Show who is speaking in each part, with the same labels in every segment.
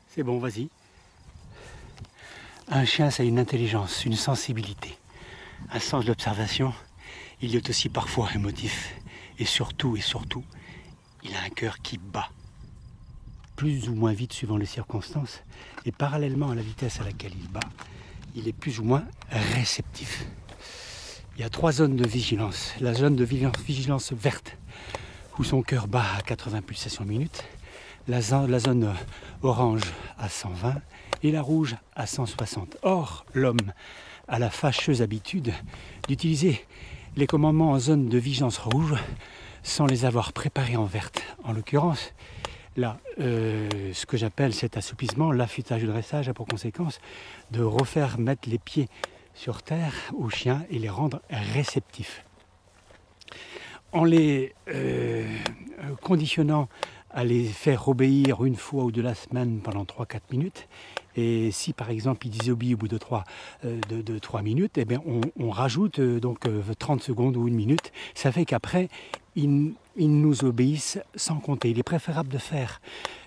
Speaker 1: C'est bon, vas-y. Un chien, ça a une intelligence, une sensibilité, un sens de l'observation. Il est aussi parfois émotif. Et surtout, il a un cœur qui bat. Plus ou moins vite suivant les circonstances. Et parallèlement à la vitesse à laquelle il bat, il est plus ou moins réceptif. Il y a 3 zones de vigilance. La zone de vigilance verte, où son cœur bat à 80 pulsations minutes. La zone orange à 120 et la rouge à 160. Or, l'homme a la fâcheuse habitude d'utiliser les commandements en zone de vigilance rouge sans les avoir préparés en verte. En l'occurrence, là, ce que j'appelle cet assouplissement, l'affûtage de dressage, a pour conséquence de refaire mettre les pieds sur terre aux chiens et les rendre réceptifs. En les conditionnant à les faire obéir une fois ou deux la semaine pendant 3-4 minutes. Et si par exemple ils désobéissent au bout de 3 minutes, eh bien on rajoute donc 30 secondes ou 1 minute. Ça fait qu'après, ils nous obéissent sans compter. Il est préférable de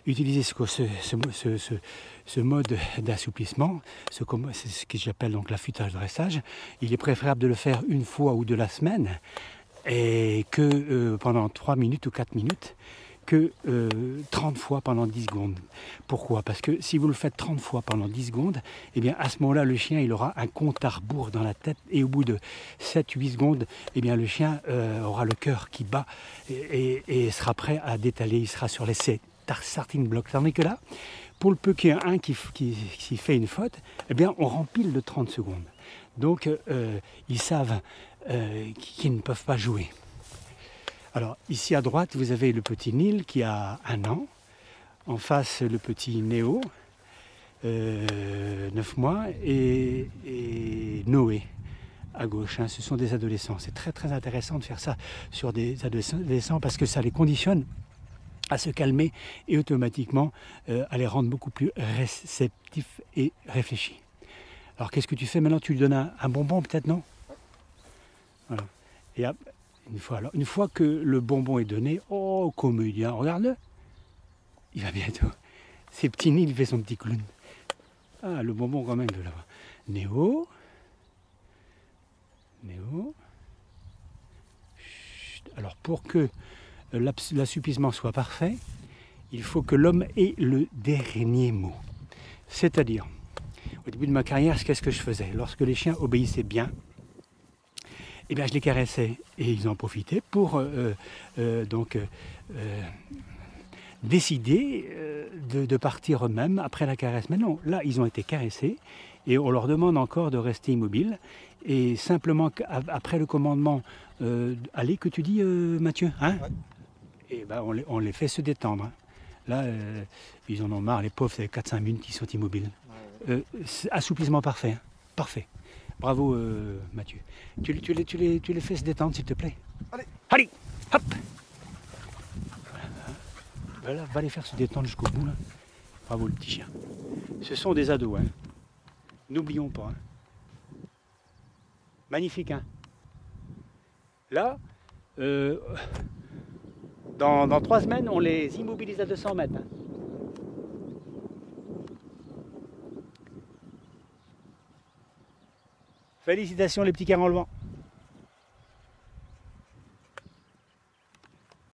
Speaker 1: utiliser ce mode d'assouplissement, c'est ce que j'appelle donc l'affûtage dressage. Il est préférable de le faire une fois ou deux la semaine et que pendant 3 minutes ou 4 minutes, que 30 fois pendant 10 secondes. Pourquoi? Parce que si vous le faites 30 fois pendant 10 secondes, eh bien à ce moment-là, le chien il aura un compte à rebours dans la tête et au bout de 7-8 secondes, eh bien le chien aura le cœur qui bat et sera prêt à détaler, il sera sur les starting blocks. Tandis que là, pour le peu qu'il y ait un qui fait une faute, eh bien on rempile de 30 secondes. Donc ils savent qu'ils ne peuvent pas jouer. Alors ici à droite, vous avez le petit Neil qui a 1 an. En face, le petit Néo, 9 mois, et Noé à gauche. Hein. Ce sont des adolescents. C'est très très intéressant de faire ça sur des adolescents parce que ça les conditionne à se calmer et automatiquement à les rendre beaucoup plus réceptifs et réfléchis. Alors qu'est-ce que tu fais maintenant? Tu lui donnes un bonbon peut-être, non? Voilà. Et une fois que le bonbon est donné, oh comédien, regarde-le, il va bientôt. C'est petit Nil, il fait son petit clown. Ah, le bonbon quand même, je veux l'avoir. Néo. Chut. Alors pour que l'assouplissement soit parfait, il faut que l'homme ait le dernier mot. C'est-à-dire, au début de ma carrière, qu'est-ce que je faisais? Lorsque les chiens obéissaient bien, eh bien, je les caressais et ils en profitaient pour décider de partir eux-mêmes après la caresse. Mais non, là, ils ont été caressés et on leur demande encore de rester immobiles. Et simplement, après le commandement, allez, que tu dis, Mathieu, hein? Ouais. Et ben, on les fait se détendre. Hein. Là, ils en ont marre, les pauvres, c'est 4-5 minutes qu'ils sont immobiles. Ouais. Assouplissement parfait, hein. Parfait. Bravo Mathieu. Tu les fais se détendre s'il te plaît. Allez, hop. Voilà, va les faire se détendre jusqu'au bout là. Bravo le petit chien. Ce sont des ados, hein. N'oublions pas. Hein. Magnifique, hein. Là, dans 3 semaines, on les immobilise à 200 mètres. Hein. Félicitations les petits cœurs en levant.